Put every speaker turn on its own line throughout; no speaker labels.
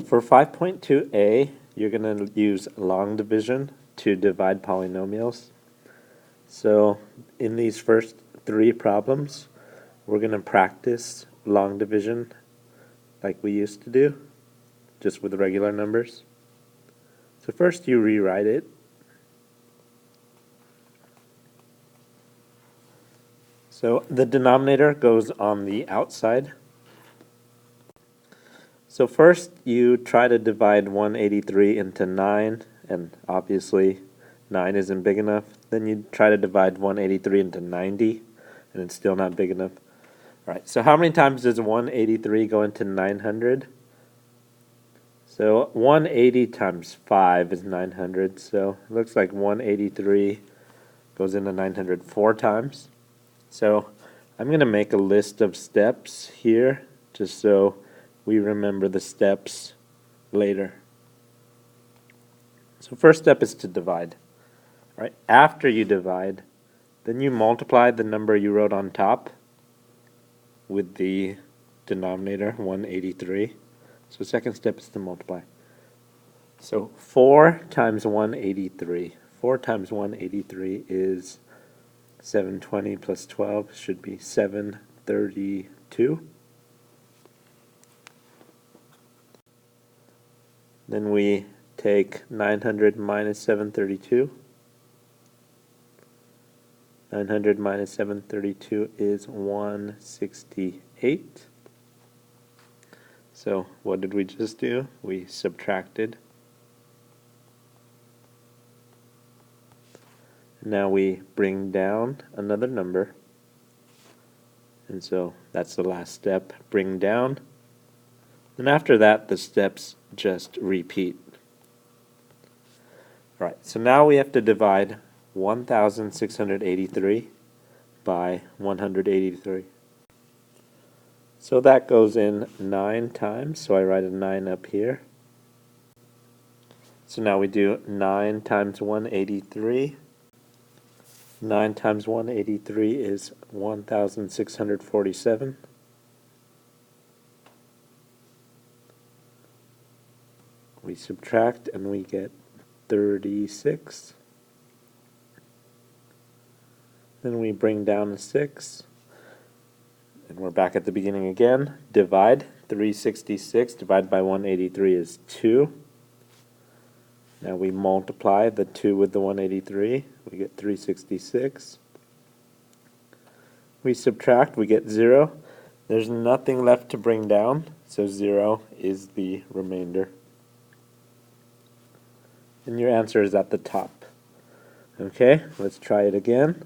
For 5.2a, you're going to use long division to divide polynomials. So in these first three problems, we're going to practice long division like we used to do, just with regular numbers. So first you rewrite it. So the denominator goes on the outside. So first you try to divide 183 into 9, and obviously 9 isn't big enough. Then you try to divide 183 into 90, and it's still not big enough. Alright, so how many times does 183 go into 900? So 180 times 5 is 900, so it looks like 183 goes into 900 4 times. So I'm going to make a list of steps here, just so we remember the steps later. So first step is to divide. Right? After you divide, then you multiply the number you wrote on top with the denominator, 183. So second step is to multiply. So 4 times 183. 4 times 183 is 720 plus 12 should be 732. Then we take 900 minus 732. 900 minus 732 is 168. So what did we just do? We subtracted. Now we bring down another number. And so that's the last step, bring down. And after that, the steps just repeat. Alright, so now we have to divide 1,683 by 183. So that goes in 9 times, so I write a 9 up here. So now we do 9 times 183. 9 times 183 is 1,647. We subtract and we get 36. Then we bring down a 6. And we're back at the beginning again. Divide. 366 divided by 183 is 2. Now we multiply the 2 with the 183. We get 366. We subtract. We get 0. There's nothing left to bring down, so 0 is the remainder. And your answer is at the top. Okay, let's try it again.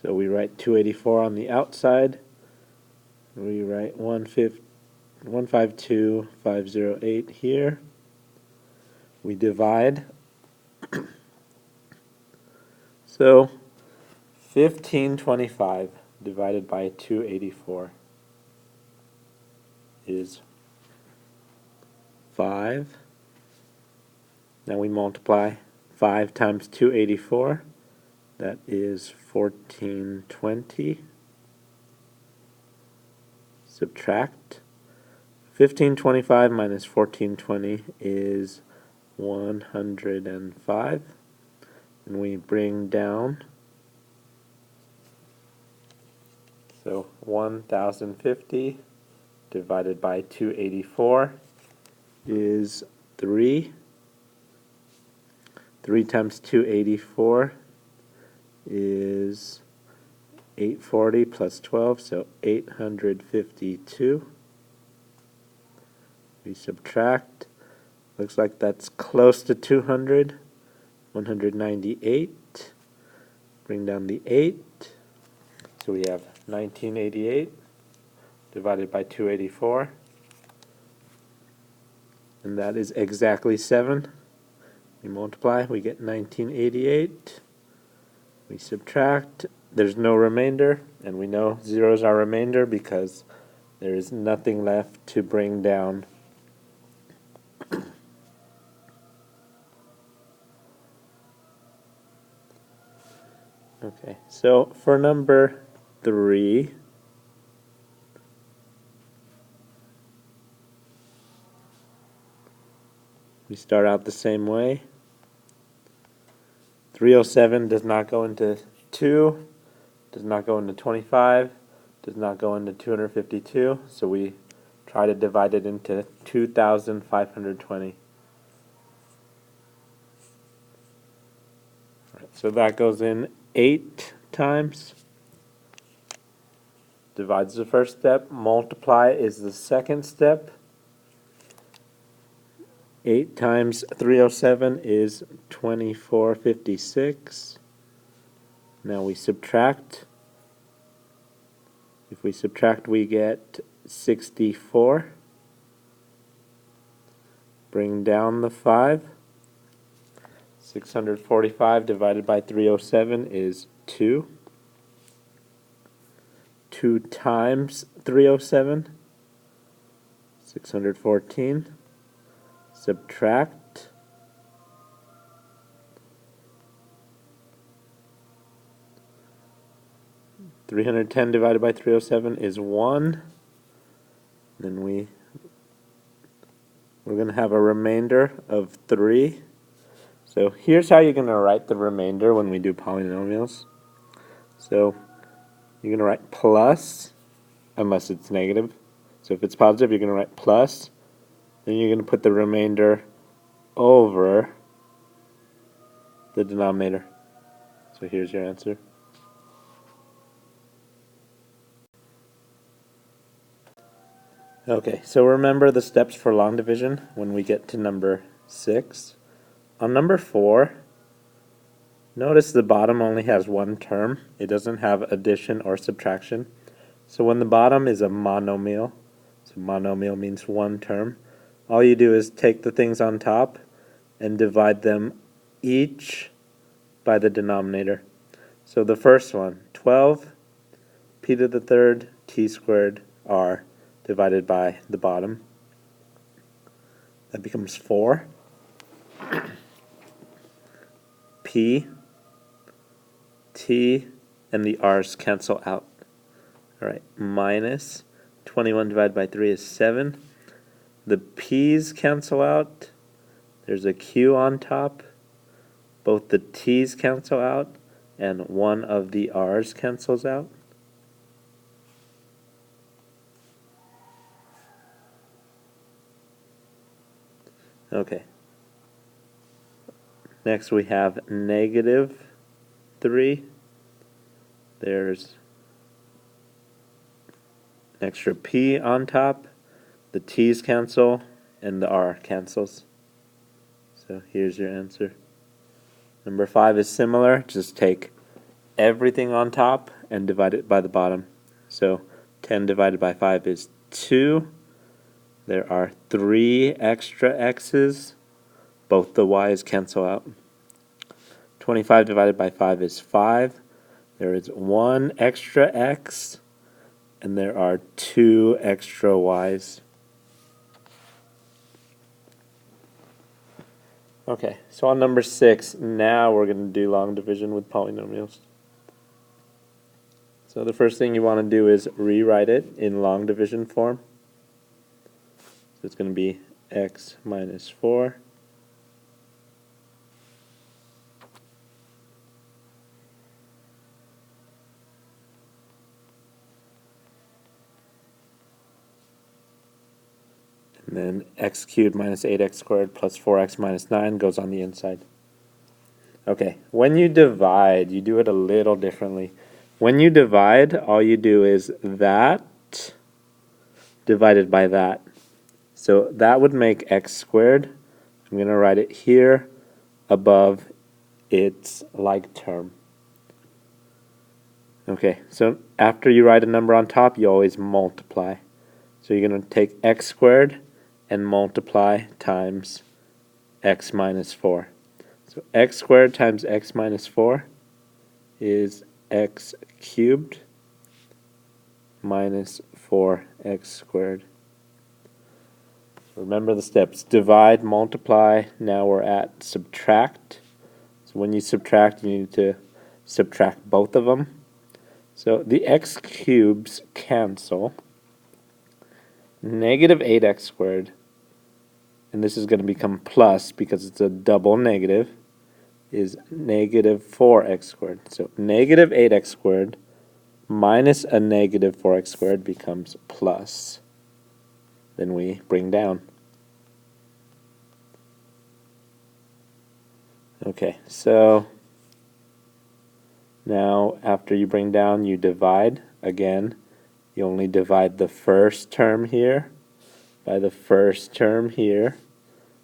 So we write 284 on the outside. We write 152,508 here. We divide. So 1525 divided by 284 is 5. Now we multiply 5 times 284. That is 1420. Subtract. 1525 minus 1420 is 105. And we bring down. So 1050 divided by 284 is 3. 3 times 284 is 840 plus 12, so 852. We subtract. Looks like that's close to 200. 198. Bring down the 8. So we have 1988 divided by 284. And that is exactly 7. We multiply, we get 1988. We subtract, there's no remainder, and we know 0 is our remainder because there is nothing left to bring down. Okay, so for number 3, We start out the same way. 307 does not go into 2, does not go into 25, does not go into 252, so we try to divide it into 2,520. So that goes in 8 times. Divides the first step. Multiply is the second step. 8 times 307 is 2456. Now we subtract. If we subtract, we get 64. Bring down the 5. 645 divided by 307 is 2. 2 times 307, 614. Subtract. $310 divided by 307 is 1. Then we're going to have a remainder of 3. So here's how you're going to write the remainder when we do polynomials. So you're going to write plus, unless it's negative. So if it's positive, you're going to write plus. Then you're going to put the remainder over the denominator. So here's your answer. Okay, so remember the steps for long division when we get to number 6. On number 4, notice the bottom only has one term. It doesn't have addition or subtraction. So when the bottom is a monomial, so monomial means one term, all you do is take the things on top and divide them each by the denominator. So the first one, 12 p to the third t squared r divided by the bottom. That becomes 4. P, t, and the r's cancel out. Alright, minus 21 divided by 3 is 7. The p's cancel out. There's a q on top. Both the t's cancel out, and one of the r's cancels out. Okay. Next we have negative 3. There's an extra p on top. The t's cancel, and the r cancels. So here's your answer. Number 5 is similar. Just take everything on top and divide it by the bottom. So 10 divided by 5 is 2. There are 3 extra x's. Both the y's cancel out. 25 divided by 5 is 5. There is 1 extra x, and there are 2 extra y's. Okay, so on number 6, now we're going to do long division with polynomials. So the first thing you want to do is rewrite it in long division form. So it's going to be x minus 4. And then x cubed minus 8x squared plus 4x minus 9 goes on the inside. Okay, when you divide, you do it a little differently. When you divide, all you do is that divided by that. So that would make x squared. I'm going to write it here above its like term. Okay, so after you write a number on top, you always multiply. So you're going to take x squared and multiply times x minus 4. So x squared times x minus 4 is x cubed minus 4x squared. Remember the steps. Divide, multiply. Now we're at subtract. So when you subtract, you need to subtract both of them. So the x cubes cancel. Negative 8x squared and this is going to become plus because it's a double negative, is negative 4x squared. So negative 8x squared minus a negative 4x squared becomes plus. Then we bring down. Okay, so now after you bring down, you divide. Again, you only divide the first term here by the first term here.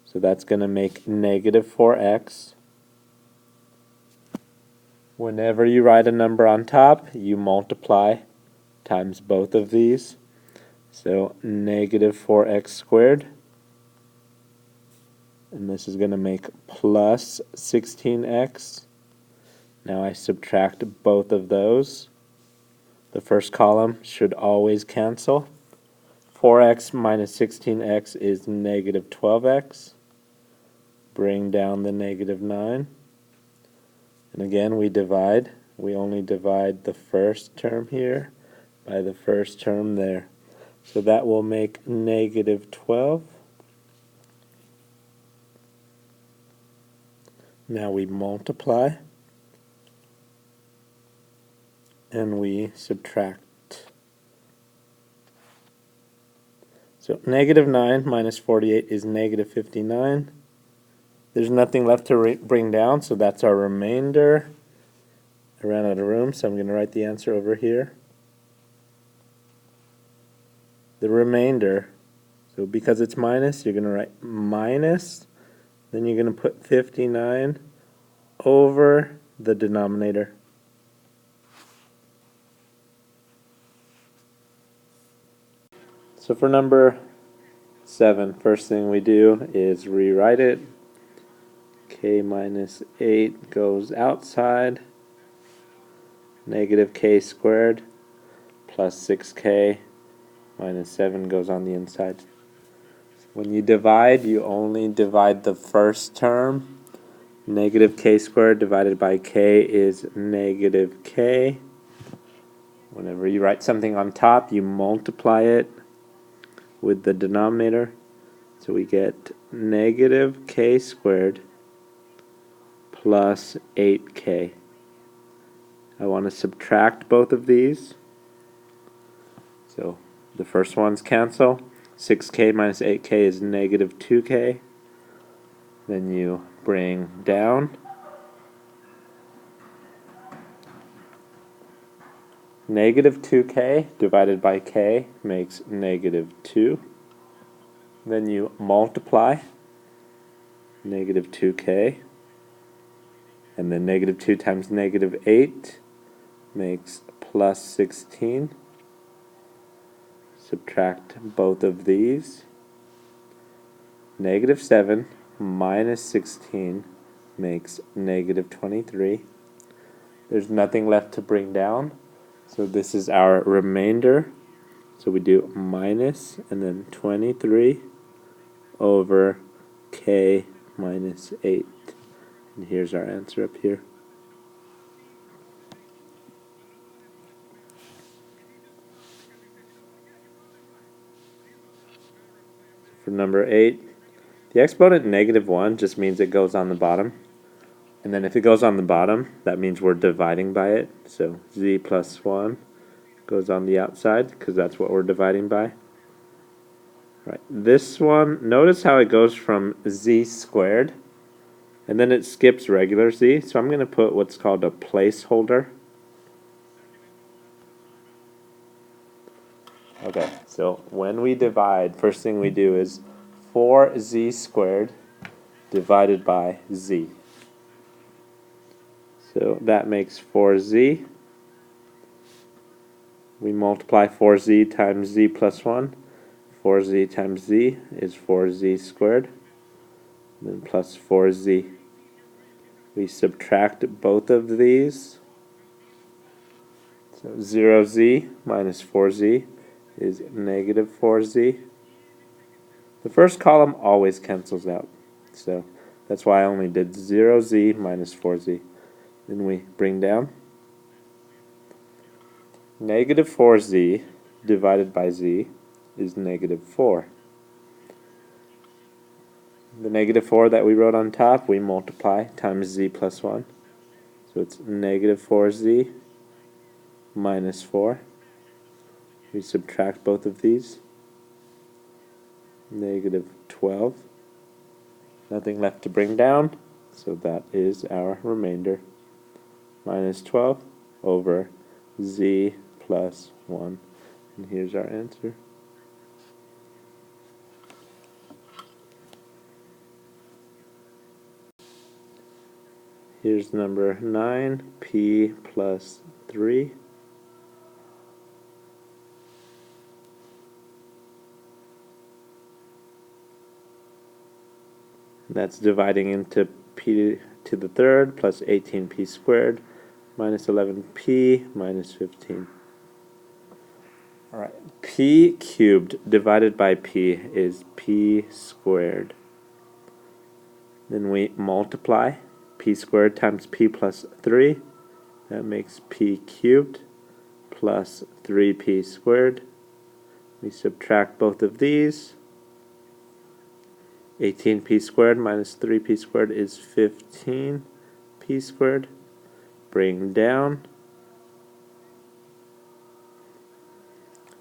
So that's going to make negative 4x. Whenever you write a number on top, you multiply times both of these. So negative 4x squared. And this is going to make plus 16x. Now I subtract both of those. The first column should always cancel. 4x minus 16x is negative 12x. Bring down the negative 9. And again, we divide. We only divide the first term here by the first term there. So that will make negative 12. Now we multiply. And we subtract. So negative 9 minus 48 is negative 59. There's nothing left to bring down, so that's our remainder. I ran out of room, so I'm going to write the answer over here. The remainder, so because it's minus, you're going to write minus, then you're going to put 59 over the denominator. So for number 7, first thing we do is rewrite it. K minus 8 goes outside. Negative k squared plus 6k minus 7 goes on the inside. When you divide, you only divide the first term. Negative k squared divided by k is negative k. Whenever you write something on top, you multiply it with the denominator. So we get negative k squared plus 8k. I want to subtract both of these. So the first ones cancel. 6k minus 8k is negative 2k. Then you bring down. Negative 2k divided by k makes negative 2. Then you multiply negative 2k. And then negative 2 times negative 8 makes plus 16. Subtract both of these. Negative 7 minus 16 makes negative 23. There's nothing left to bring down, so this is our remainder. So we do minus and then 23 over k minus 8. And here's our answer up here. For number 8, the exponent negative 1 just means it goes on the bottom. And then if it goes on the bottom, that means we're dividing by it. So z plus 1 goes on the outside because that's what we're dividing by. Right. This one, notice how it goes from z squared and then it skips regular z. So I'm going to put what's called a placeholder. Okay, so when we divide, first thing we do is 4z squared divided by z. So that makes 4z. We multiply 4z times z plus 1. 4z times z is 4z squared. And then plus 4z. We subtract both of these. So 0z minus 4z is negative 4z. The first column always cancels out. So that's why I only did 0z minus 4z. Then we bring down. Negative 4z divided by z is negative 4. The negative 4 that we wrote on top, we multiply times z plus 1. So it's negative 4z minus 4. We subtract both of these. Negative 12. Nothing left to bring down, so that is our remainder. Minus 12 over z plus 1. And here's our answer. Here's number 9, p plus 3. That's dividing into p to the third plus 18p squared minus 11p minus 15. Alright, p cubed divided by p is p squared. Then we multiply p squared times p plus 3. That makes p cubed plus 3p squared. We subtract both of these. 18p squared minus 3p squared is 15p squared. Bring down.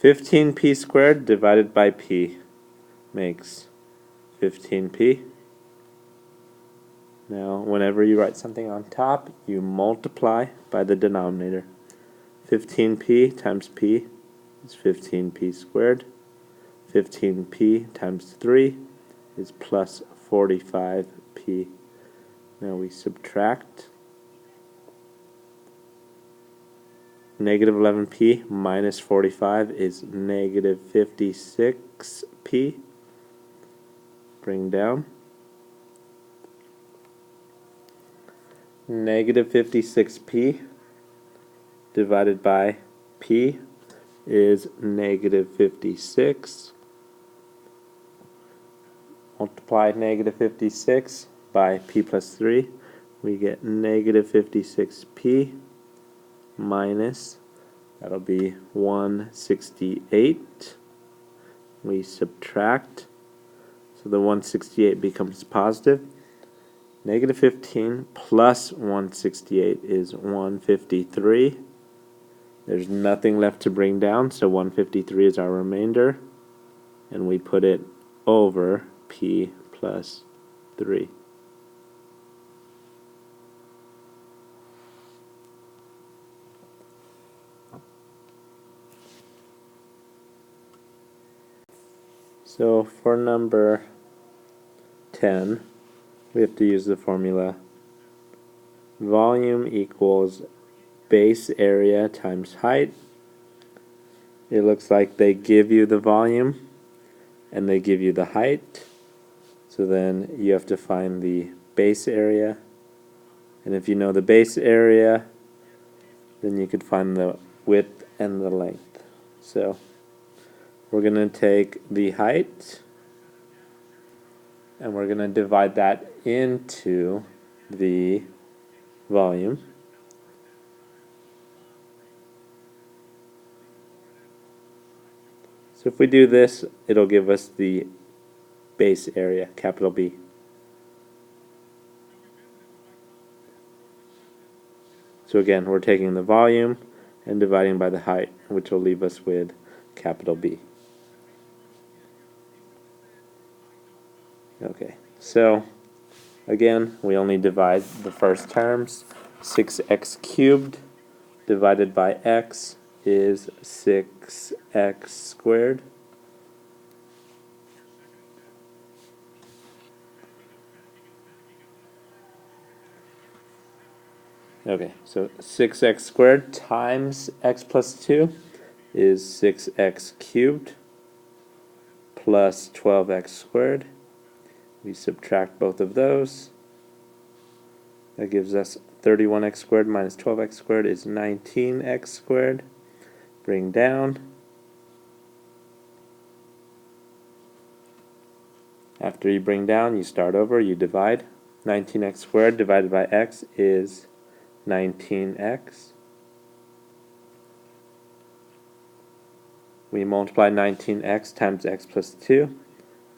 15p squared divided by p makes 15p. Now, whenever you write something on top, you multiply by the denominator. 15p times p is 15p squared. 15p times 3 is plus 45p. Now we subtract. Negative 11p minus 45 is negative 56p. Bring down. Negative 56p divided by p is negative 56. Multiply negative 56 by p plus 3. We get negative 56p minus, that'll be 168. We subtract, so the 168 becomes positive. Negative 15 plus 168 is 153. There's nothing left to bring down, so 153 is our remainder, and we put it over p plus 3. So for number 10, we have to use the formula volume equals base area times height. It looks like they give you the volume and they give you the height. So then you have to find the base area. And if you know the base area, then you could find the width and the length. So we're going to take the height and we're going to divide that into the volume. So if we do this, it'll give us the base area, capital B. So again, we're taking the volume and dividing by the height, which will leave us with capital B. Okay, so again, we only divide the first terms. 6x cubed divided by x is 6x squared. Okay, so 6x squared times x plus 2 is 6x cubed plus 12x squared. We subtract both of those. That gives us 31x squared minus 12x squared is 19x squared. Bring down. After you bring down, you start over, you divide. 19x squared divided by x is 19x. We multiply 19x times x plus 2.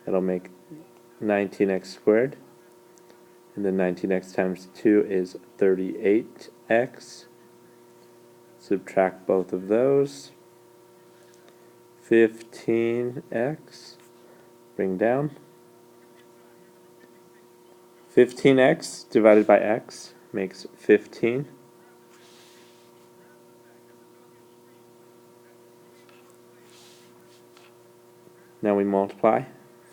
That'll make 19x squared. And then 19x times 2 is 38x. Subtract both of those. 15x. Bring down. 15x divided by x makes 15. Now we multiply.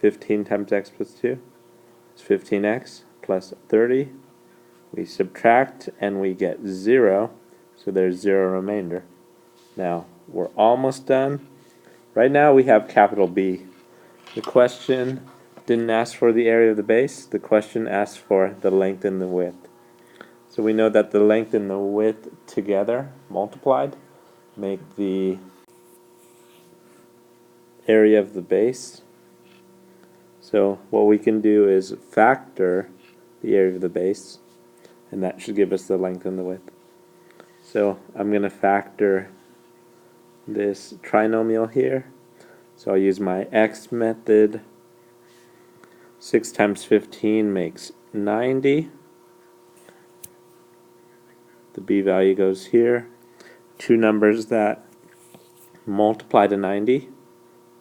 15 times x plus 2 is 15x plus 30. We subtract and we get 0, so there's 0 remainder. Now we're almost done. Right now we have capital B. The question didn't ask for the area of the base. The question asked for the length and the width. So we know that the length and the width together, multiplied, make the area of the base. So what we can do is factor the area of the base, and that should give us the length and the width. So I'm going to factor this trinomial here. So I'll use my x method. 6 times 15 makes 90. The b value goes here. Two numbers that multiply to 90,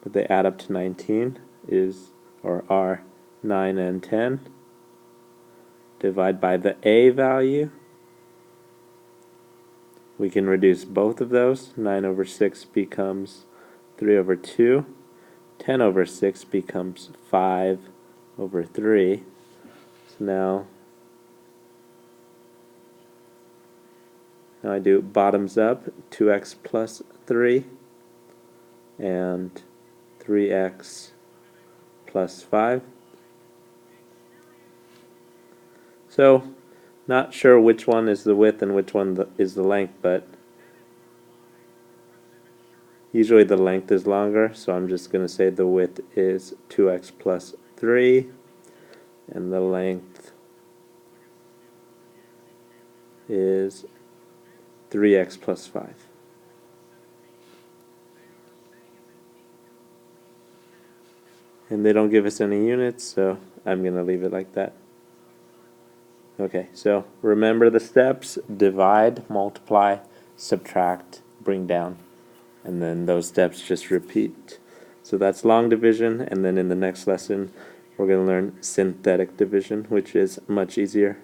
but they add up to 19 are 9 and 10. Divide by the a value. We can reduce both of those. 9 over 6 becomes 3 over 2. 10 over 6 becomes 5 over 3. So now I do bottoms up, 2x plus 3 and 3x plus 5. So, not sure which one is the width and which one is the length, but usually the length is longer, so I'm just going to say the width is 2x plus 3, and the length is 3x plus 5. And they don't give us any units, so I'm going to leave it like that. Okay, so remember the steps: divide, multiply, subtract, bring down. And then those steps just repeat. So that's long division, and then in the next lesson we're going to learn synthetic division, which is much easier.